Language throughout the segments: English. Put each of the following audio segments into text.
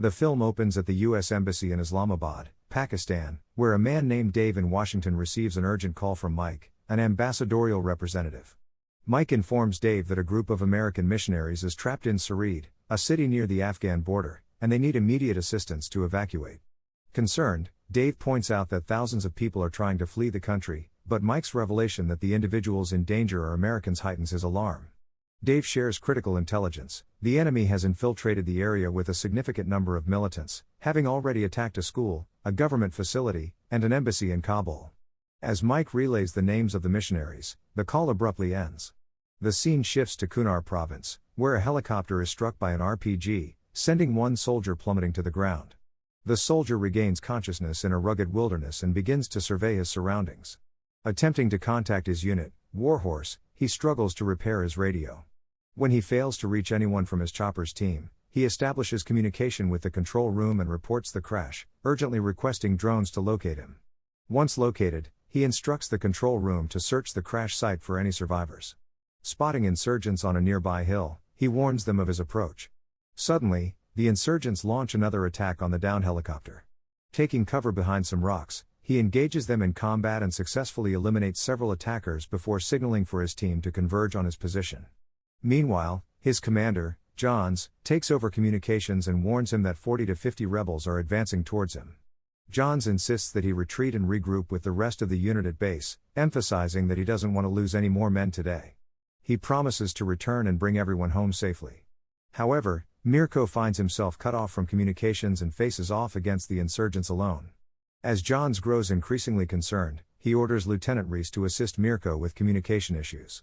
The film opens at the U.S. Embassy in Islamabad, Pakistan, where a man named Dave in Washington receives an urgent call from Mike, an ambassadorial representative. Mike informs Dave that a group of American missionaries is trapped in Sarid, a city near the Afghan border, and they need immediate assistance to evacuate. Concerned, Dave points out that thousands of people are trying to flee the country, but Mike's revelation that the individuals in danger are Americans heightens his alarm. Dave shares critical intelligence. The enemy has infiltrated the area with a significant number of militants, having already attacked a school, a government facility, and an embassy in Kabul. As Mike relays the names of the missionaries, the call abruptly ends. The scene shifts to Kunar province, where a helicopter is struck by an RPG, sending one soldier plummeting to the ground. The soldier regains consciousness in a rugged wilderness and begins to survey his surroundings. Attempting to contact his unit, Warhorse, he struggles to repair his radio. When he fails to reach anyone from his chopper's team, he establishes communication with the control room and reports the crash, urgently requesting drones to locate him. Once located, he instructs the control room to search the crash site for any survivors. Spotting insurgents on a nearby hill, he warns them of his approach. Suddenly, the insurgents launch another attack on the downed helicopter. Taking cover behind some rocks, he engages them in combat and successfully eliminates several attackers before signaling for his team to converge on his position. Meanwhile, his commander, Johns, takes over communications and warns him that 40 to 50 rebels are advancing towards him. Johns insists that he retreat and regroup with the rest of the unit at base, emphasizing that he doesn't want to lose any more men today. He promises to return and bring everyone home safely. However, Mirko finds himself cut off from communications and faces off against the insurgents alone. As Johns grows increasingly concerned, he orders Lieutenant Reese to assist Mirko with communication issues.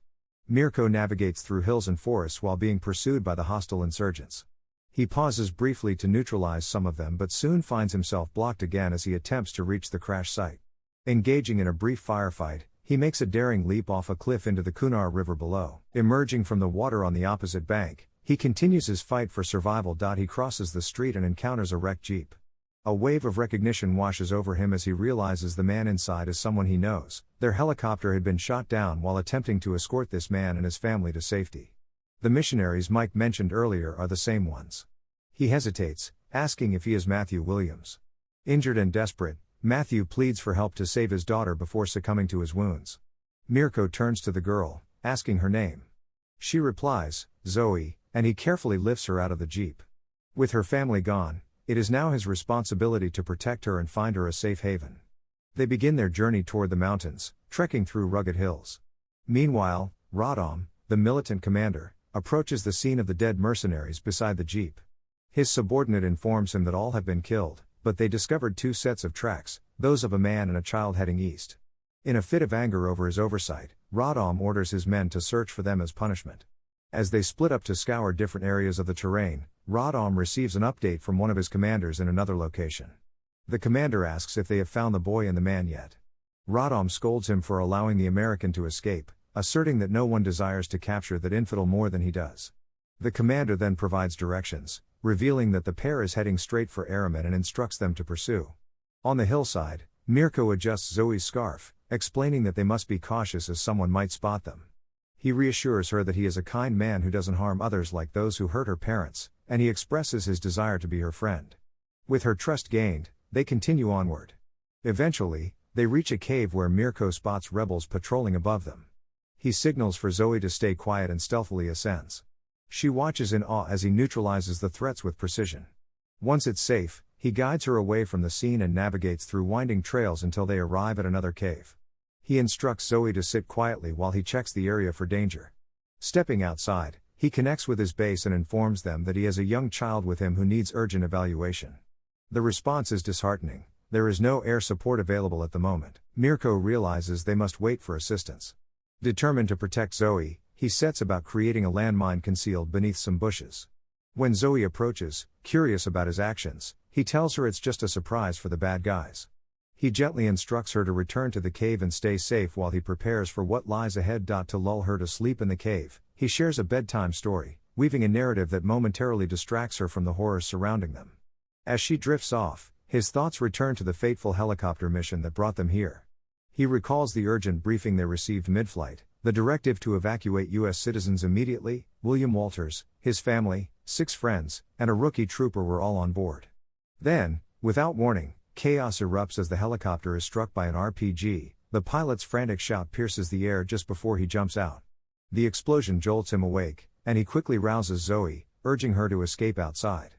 Mirko navigates through hills and forests while being pursued by the hostile insurgents. He pauses briefly to neutralize some of them but soon finds himself blocked again as he attempts to reach the crash site. Engaging in a brief firefight, he makes a daring leap off a cliff into the Kunar River below. Emerging from the water on the opposite bank, he continues his fight for survival. He crosses the street and encounters a wrecked jeep. A wave of recognition washes over him as he realizes the man inside is someone he knows. Their helicopter had been shot down while attempting to escort this man and his family to safety. The missionaries Mike mentioned earlier are the same ones. He hesitates, asking if he is Matthew Williams. Injured and desperate, Matthew pleads for help to save his daughter before succumbing to his wounds. Mirko turns to the girl, asking her name. She replies, Zoey, and he carefully lifts her out of the jeep. With her family gone, it is now his responsibility to protect her and find her a safe haven. They begin their journey toward the mountains, trekking through rugged hills. Meanwhile, Radom, the militant commander, approaches the scene of the dead mercenaries beside the jeep. His subordinate informs him that all have been killed, but they discovered two sets of tracks, those of a man and a child heading east. In a fit of anger over his oversight, Radom orders his men to search for them as punishment. As they split up to scour different areas of the terrain, Radom receives an update from one of his commanders in another location. The commander asks if they have found the boy and the man yet. Radom scolds him for allowing the American to escape, asserting that no one desires to capture that infidel more than he does. The commander then provides directions, revealing that the pair is heading straight for Araman and instructs them to pursue. On the hillside, Mirko adjusts Zoe's scarf, explaining that they must be cautious as someone might spot them. He reassures her that he is a kind man who doesn't harm others like those who hurt her parents, and he expresses his desire to be her friend. With her trust gained, they continue onward. Eventually, they reach a cave where Mirko spots rebels patrolling above them. He signals for Zoey to stay quiet and stealthily ascends. She watches in awe as he neutralizes the threats with precision. Once it's safe, he guides her away from the scene and navigates through winding trails until they arrive at another cave. He instructs Zoey to sit quietly while he checks the area for danger. Stepping outside, he connects with his base and informs them that he has a young child with him who needs urgent evaluation. The response is disheartening. There is no air support available at the moment. Mirko realizes they must wait for assistance. Determined to protect Zoey, he sets about creating a landmine concealed beneath some bushes. When Zoey approaches, curious about his actions, he tells her it's just a surprise for the bad guys. He gently instructs her to return to the cave and stay safe while he prepares for what lies ahead. To lull her to sleep in the cave, he shares a bedtime story, weaving a narrative that momentarily distracts her from the horrors surrounding them. As she drifts off, his thoughts return to the fateful helicopter mission that brought them here. He recalls the urgent briefing they received mid-flight, the directive to evacuate U.S. citizens immediately. William Walters, his family, 6 friends, and a rookie trooper were all on board. Then, without warning, chaos erupts as the helicopter is struck by an RPG. The pilot's frantic shout pierces the air just before he jumps out. The explosion jolts him awake, and he quickly rouses Zoey, urging her to escape outside.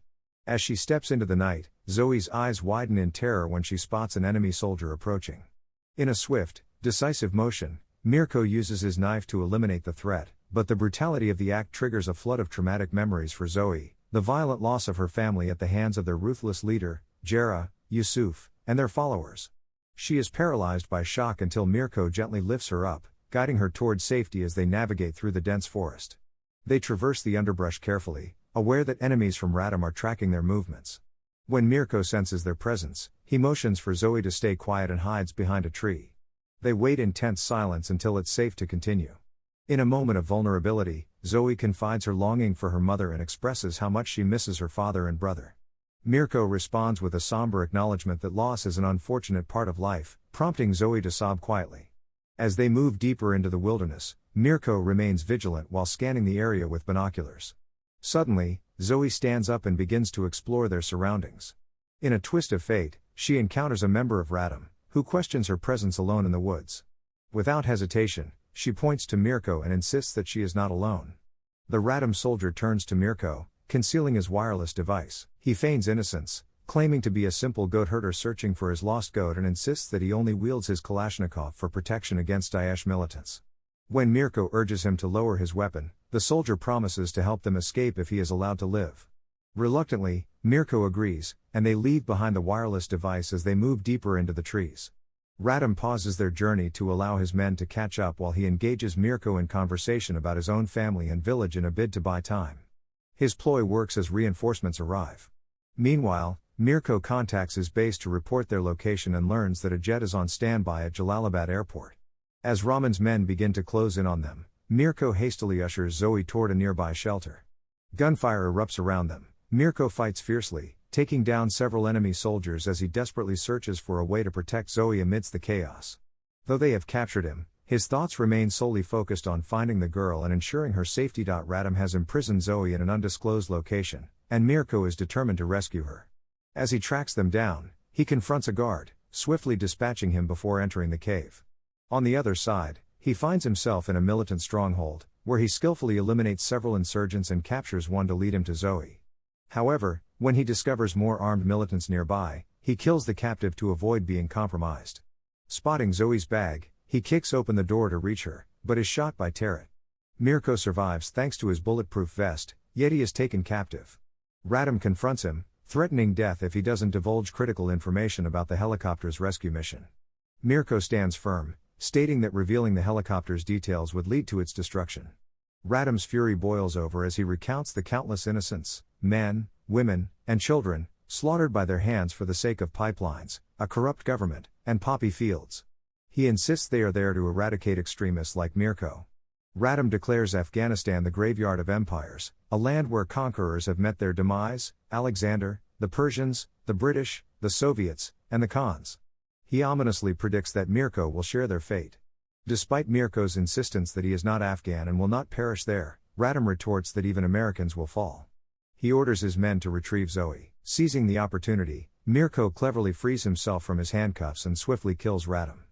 As she steps into the night, Zoey's eyes widen in terror when she spots an enemy soldier approaching. In a swift, decisive motion, Mirko uses his knife to eliminate the threat, but the brutality of the act triggers a flood of traumatic memories for Zoey, the violent loss of her family at the hands of their ruthless leader, Jera, Yusuf, and their followers. She is paralyzed by shock until Mirko gently lifts her up, guiding her toward safety as they navigate through the dense forest. They traverse the underbrush carefully, aware that enemies from Radom are tracking their movements. When Mirko senses their presence, he motions for Zoey to stay quiet and hides behind a tree. They wait in tense silence until it's safe to continue. In a moment of vulnerability, Zoey confides her longing for her mother and expresses how much she misses her father and brother. Mirko responds with a somber acknowledgement that loss is an unfortunate part of life, prompting Zoey to sob quietly. As they move deeper into the wilderness, Mirko remains vigilant while scanning the area with binoculars. Suddenly, Zoey stands up and begins to explore their surroundings. In a twist of fate, she encounters a member of Radom, who questions her presence alone in the woods. Without hesitation, she points to Mirko and insists that she is not alone. The Radom soldier turns to Mirko, concealing his wireless device. He feigns innocence, claiming to be a simple goat herder searching for his lost goat, and insists that he only wields his Kalashnikov for protection against Daesh militants. When Mirko urges him to lower his weapon, the soldier promises to help them escape if he is allowed to live. Reluctantly, Mirko agrees, and they leave behind the wireless device as they move deeper into the trees. Radom pauses their journey to allow his men to catch up while he engages Mirko in conversation about his own family and village in a bid to buy time. His ploy works as reinforcements arrive. Meanwhile, Mirko contacts his base to report their location and learns that a jet is on standby at Jalalabad airport. As Rahman's men begin to close in on them, Mirko hastily ushers Zoey toward a nearby shelter. Gunfire erupts around them. Mirko fights fiercely, taking down several enemy soldiers as he desperately searches for a way to protect Zoey amidst the chaos. Though they have captured him, his thoughts remain solely focused on finding the girl and ensuring her safety. Radom has imprisoned Zoey in an undisclosed location, and Mirko is determined to rescue her. As he tracks them down, he confronts a guard, swiftly dispatching him before entering the cave. On the other side, he finds himself in a militant stronghold, where he skillfully eliminates several insurgents and captures one to lead him to Zoey. However, when he discovers more armed militants nearby, he kills the captive to avoid being compromised. Spotting Zoey's bag, he kicks open the door to reach her, but is shot by Tarot. Mirko survives thanks to his bulletproof vest, yet he is taken captive. Radom confronts him, threatening death if he doesn't divulge critical information about the helicopter's rescue mission. Mirko stands firm, stating that revealing the helicopter's details would lead to its destruction. Radom's fury boils over as he recounts the countless innocents, men, women, and children, slaughtered by their hands for the sake of pipelines, a corrupt government, and poppy fields. He insists they are there to eradicate extremists like Mirko. Radom declares Afghanistan the graveyard of empires, a land where conquerors have met their demise: Alexander, the Persians, the British, the Soviets, and the Khans. He ominously predicts that Mirko will share their fate. Despite Mirko's insistence that he is not Afghan and will not perish there, Radom retorts that even Americans will fall. He orders his men to retrieve Zoey. Seizing the opportunity, Mirko cleverly frees himself from his handcuffs and swiftly kills Radom.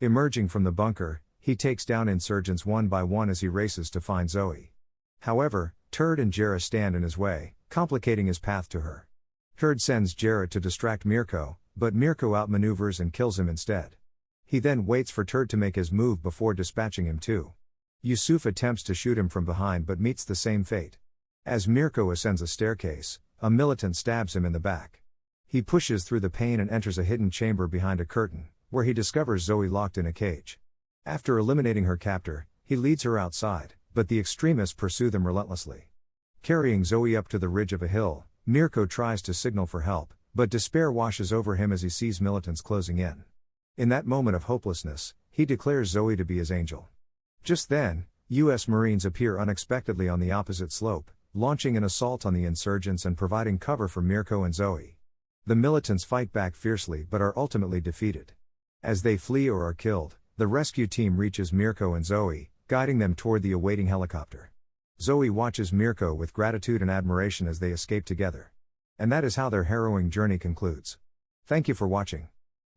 Emerging from the bunker, he takes down insurgents one by one as he races to find Zoey. However, Turd and Jera stand in his way, complicating his path to her. Turd sends Jera to distract Mirko, but Mirko outmaneuvers and kills him instead. He then waits for Turd to make his move before dispatching him too. Yusuf attempts to shoot him from behind but meets the same fate. As Mirko ascends a staircase, a militant stabs him in the back. He pushes through the pain and enters a hidden chamber behind a curtain, where he discovers Zoey locked in a cage. After eliminating her captor, he leads her outside, but the extremists pursue them relentlessly. Carrying Zoey up to the ridge of a hill, Mirko tries to signal for help, but despair washes over him as he sees militants closing in. In that moment of hopelessness, he declares Zoey to be his angel. Just then, U.S. Marines appear unexpectedly on the opposite slope, launching an assault on the insurgents and providing cover for Mirko and Zoey. The militants fight back fiercely but are ultimately defeated. As they flee or are killed, the rescue team reaches Mirko and Zoey, guiding them toward the awaiting helicopter. Zoey watches Mirko with gratitude and admiration as they escape together. And that is how their harrowing journey concludes. Thank you for watching.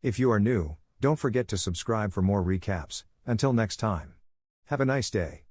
If you are new, don't forget to subscribe for more recaps. Until next time. Have a nice day.